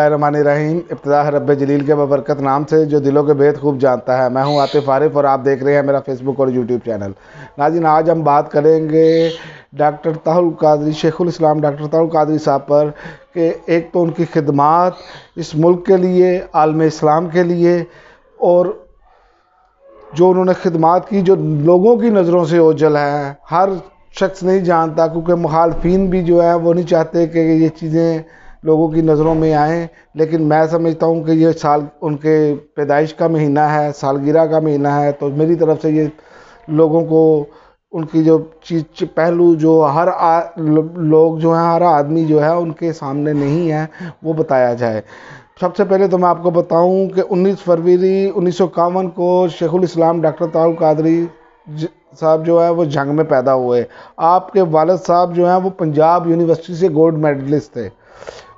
बिस्मिल्लाहिर्रहमानिर्रहीम। इब्तिदा है रब्बे जलील के बबरकत नाम से जो दिलों के भेद खूब जानता है। मैं हूं आतिफ आरिफ और आप देख रहे हैं मेरा फेसबुक और यूट्यूब चैनल। नाज़रीन, आज हम बात करेंगे डॉक्टर ताहुल कादरी, शेखुल इस्लाम डॉक्टर ताहुल कादरी साहब पर कि एक तो उनकी खिदमात इस मुल्क के लिए, आलम इस्लाम के लिए, और जो उन्होंने खिदमात की जो लोगों की नज़रों से ओझल है, हर शख्स नहीं जानता, क्योंकि मुखालफिन भी जो है वो नहीं चाहते कि ये चीज़ें लोगों की नज़रों में आएँ। लेकिन मैं समझता हूँ कि ये साल उनके पैदाइश का महीना है, सालगिरह का महीना है, तो मेरी तरफ से ये लोगों को उनकी जो चीज़ पहलू जो लोग जो हैं, हर आदमी जो है उनके सामने नहीं है, वो बताया जाए। सबसे पहले तो मैं आपको बताऊं कि 19 फरवरी 1951 को शेखुल इस्लाम डॉक्टर ताहुल कादरी साहब जो है वो जंग में पैदा हुए। आपके वालिद साहब जो हैं वो पंजाब यूनिवर्सिटी से गोल्ड मेडलिस्ट थे।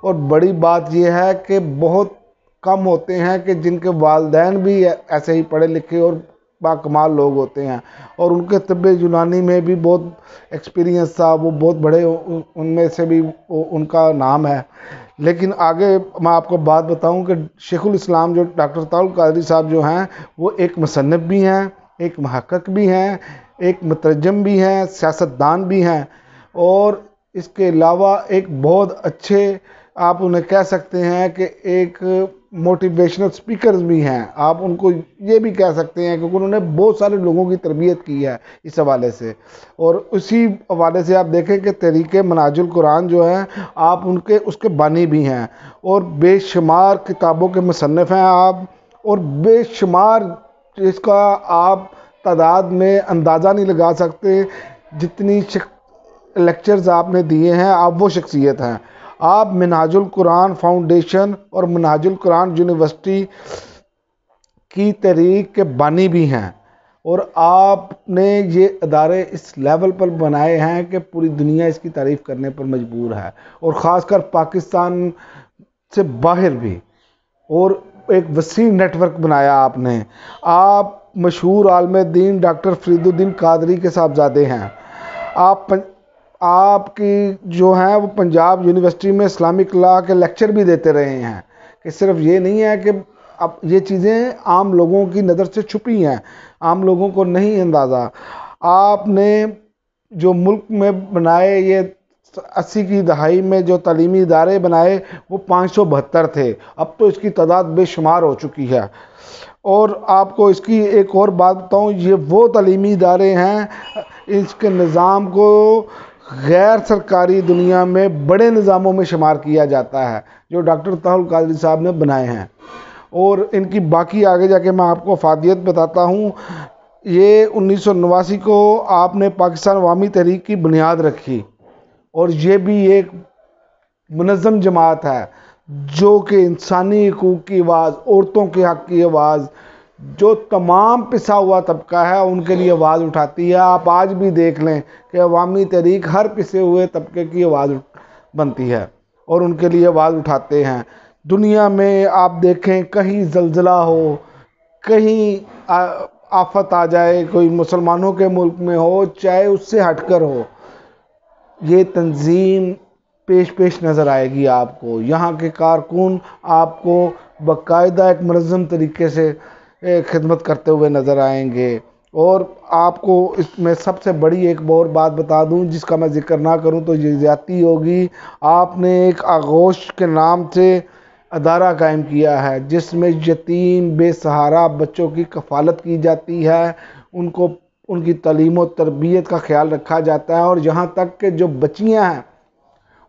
और बड़ी बात यह है कि बहुत कम होते हैं कि जिनके वालिदैन भी ऐसे ही पढ़े लिखे और बाकमाल लोग होते हैं। और उनके तिब्बे यूनानी में भी बहुत एक्सपीरियंस था, वो बहुत बड़े उनमें से भी उनका नाम है। लेकिन आगे मैं आपको बात बताऊं कि शेखुल इस्लाम जो डॉक्टर ताहुल कादरी साहब जो हैं वो एक मुसन्निफ भी हैं, एक महक्किक भी हैं, एक मुतरजम भी हैं, सियासतदान भी हैं, और इसके अलावा एक बहुत अच्छे, आप उन्हें कह सकते हैं कि एक मोटिवेशनल स्पीकर भी हैं। आप उनको ये भी कह सकते हैं क्योंकि उन्होंने बहुत सारे लोगों की तरबियत की है इस हवाले से। और उसी हवाले से आप देखें कि तहरीके मनाजुल कुरान जो है, आप उनके उसके बानी भी हैं, और बेशुमार किताबों के मुसन्निफ हैं आप, और बेशुमार इसका आप तादाद में अंदाज़ा नहीं लगा सकते जितनी लेक्चर्स आपने दिए हैं। आप वो शख्सियत हैं। आप मिनहाजुल कुरान फाउंडेशन और मिनहाजुल कुरान यूनिवर्सिटी की तहरीक के बानी भी हैं, और आपने ये अदारे इस लेवल पर बनाए हैं कि पूरी दुनिया इसकी तारीफ़ करने पर मजबूर है, और ख़ासकर पाकिस्तान से बाहर भी। और एक वसी नेटवर्क बनाया आपने। आप मशहूर आलिम दीन डॉक्टर फरीदुद्दीन कादरी के साहबजादे हैं। आपकी जो हैं वो पंजाब यूनिवर्सिटी में इस्लामिक लॉ के लेक्चर भी देते रहे हैं। कि सिर्फ ये नहीं है कि अब ये चीज़ें आम लोगों की नज़र से छुपी हैं, आम लोगों को नहीं अंदाज़ा। आपने जो मुल्क में बनाए, ये 80 की दहाई में जो तालीमी इदारे बनाए वो 572 थे, अब तो इसकी तादाद बेशुमार हो चुकी है। और आपको इसकी एक और बात बताऊँ, ये वो तालीमी इदारे हैं, इसके निज़ाम को गैर सरकारी दुनिया में बड़े निज़ामों में शुमार किया जाता है जो डॉक्टर ताहुल कादरी साहब ने बनाए हैं। और इनकी बाकी आगे जाके मैं आपको अफादियत बताता हूँ। ये 1989 को आपने पाकिस्तान अवामी तहरीक की बुनियाद रखी, और ये भी एक मुनज़्ज़म जमात है जो कि इंसानी हकूक़ की आवाज़, औरतों के हक़ की आवाज़, जो तमाम पिसा हुआ तबका है उनके लिए आवाज़ उठाती है। आप आज भी देख लें कि अवामी तहरीक हर पिसे हुए तबके की आवाज़ बनती है और उनके लिए आवाज़ उठाते हैं। दुनिया में आप देखें, कहीं ज़लज़ला हो, कहीं आफत आ जाए, कोई मुसलमानों के मुल्क में हो, चाहे उससे हटकर हो, ये तंजीम पेश नज़र आएगी आपको। यहाँ के कारकुन आपको बाकायदा एक मुनज़्ज़म तरीके से खिदमत करते हुए नज़र आएंगे। और आपको इसमें सबसे बड़ी एक और बात बता दूं, जिसका मैं जिक्र ना करूं तो ये ज़्यादती होगी। आपने एक आगोश के नाम से अदारा कायम किया है जिसमें यतीम बेसहारा बच्चों की कफ़ालत की जाती है, उनको उनकी तालीम और तरबियत का ख्याल रखा जाता है, और यहाँ तक कि जो बच्चियाँ हैं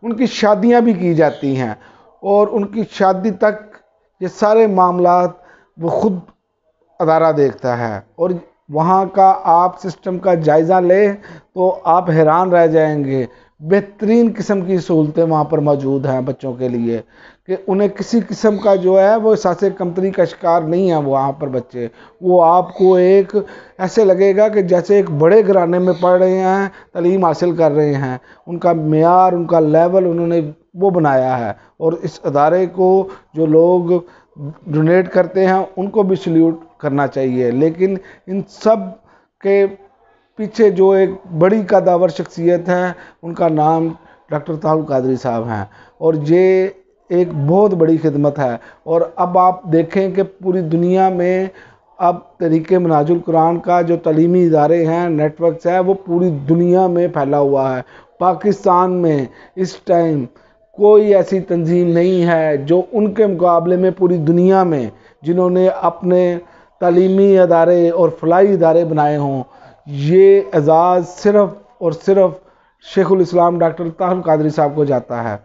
उनकी शादियाँ भी की जाती हैं, और उनकी शादी तक ये सारे मामलात वो ख़ुद अदारा देखता है। और वहाँ का आप सिस्टम का जायज़ा लें तो आप हैरान रह जाएंगे। बेहतरीन किस्म की सहूलतें वहाँ पर मौजूद हैं बच्चों के लिए, कि उन्हें किसी किस्म का जो है वो एहसास कमतरी का शिकार नहीं है। वहाँ पर बच्चे, वो आपको एक ऐसे लगेगा कि जैसे एक बड़े घराने में पढ़ रहे हैं, तालीम हासिल कर रहे हैं। उनका मेयार, उनका लेवल उन्होंने वो बनाया है। और इस अदारे को जो लोग डोनेट करते हैं उनको भी सल्यूट करना चाहिए। लेकिन इन सब के पीछे जो एक बड़ी कदावर शख्सियत है, उनका नाम डॉक्टर ताहुल कादरी साहब हैं। और ये ایک بہت بڑی خدمت ہے۔ اور اب آپ دیکھیں کہ پوری دنیا میں اب تحریک منہاج القرآن کا جو تعلیمی ادارے ہیں، نیٹ ورکس ہے، وہ پوری دنیا میں پھیلا ہوا ہے۔ پاکستان میں اس ٹائم کوئی ایسی تنظیم نہیں ہے جو ان کے مقابلے میں پوری دنیا میں جنہوں نے اپنے تعلیمی ادارے اور فلاحی ادارے بنائے ہوں۔ یہ اعزاز صرف اور صرف شیخ الاسلام ڈاکٹر طاہر القادری صاحب کو جاتا ہے۔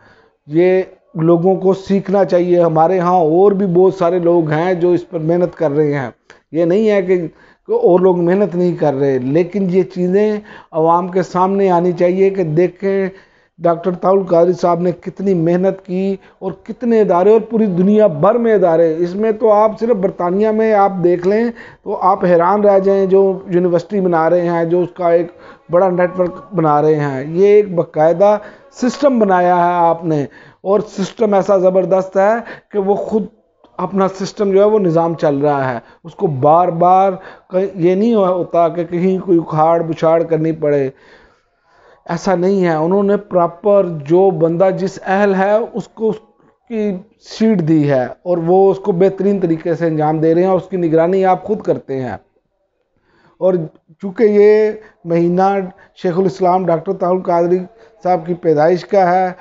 یہ لوگوں کو سیکھنا چاہیے۔ ہمارے ہاں اور بھی بہت سارے لوگ ہیں جو اس پر محنت کر رہے ہیں، یہ نہیں ہے کہ اور لوگ محنت نہیں کر رہے، لیکن یہ چیزیں عوام کے سامنے آنی چاہیے کہ دیکھیں ڈاکٹر طاہر القادری صاحب نے کتنی محنت کی اور کتنے ادارے، اور پوری دنیا بھر میں ادارے۔ اس میں تو آپ صرف برطانیہ میں آپ دیکھ لیں تو آپ حیران رہ جائیں، جو یونیورسٹی بنا رہے ہیں، جو اس کا ایک بڑا نیٹ ورک بنا رہے ہیں۔ یہ ایک باقاعدہ سسٹم بنایا ہے آپ نے، اور سسٹم ایسا زبردست ہے کہ وہ خود اپنا سسٹم جو ہے وہ نظام چل رہا ہے، اس کو بار بار یہ نہیں ہوتا کہ کہیں کوئی اکھاڑ بچھاڑ کرنی پڑے، ایسا نہیں ہے۔ انہوں نے پراپر جو بندہ جس اہل ہے اس کو اس کی سیٹ دی ہے، اور وہ اس کو بہترین طریقے سے انجام دے رہے ہیں، اور اس کی نگرانی آپ خود کرتے ہیں۔ اور چونکہ یہ مہینہ شیخ الاسلام ڈاکٹر طاہر القادری صاحب کی پیدائش کا ہے،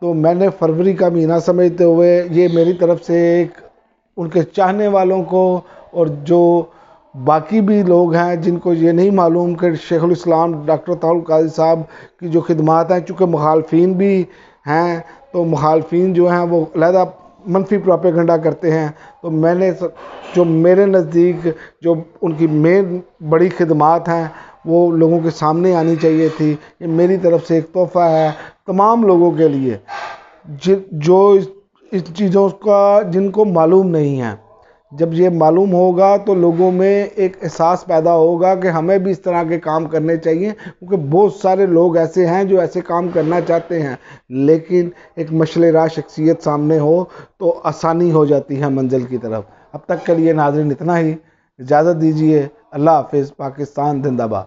تو میں نے فروری کا مہینہ سمجھتے ہوئے یہ میری طرف سے ایک ان کے چاہنے والوں کو، اور جو باقی بھی لوگ ہیں جن کو یہ نہیں معلوم کہ شیخ الاسلام ڈاکٹر طاہر القادری صاحب کی جو خدمات ہیں، چونکہ مخالفین بھی ہیں، تو مخالفین جو ہیں وہ علیحدہ منفی پروپیگنڈا کرتے ہیں، تو میں نے جو میرے نزدیک جو ان کی مین بڑی خدمات ہیں وہ لوگوں کے سامنے آنی چاہیے تھی۔ یہ میری طرف سے ایک تحفہ ہے تمام لوگوں کے لیے جو اس چیزوں کا جن کو معلوم نہیں ہے۔ جب یہ معلوم ہوگا تو لوگوں میں ایک احساس پیدا ہوگا کہ ہمیں بھی اس طرح کے کام کرنے چاہیے، کیونکہ بہت سارے لوگ ایسے ہیں جو ایسے کام کرنا چاہتے ہیں، لیکن ایک مشعل راہ شخصیت سامنے ہو تو آسانی ہو جاتی ہے منزل کی طرف۔ اب تک کے لیے ناظرین اتنا ہی، اجازت دیجیے، اللہ حافظ، پاکستان زندہ باد۔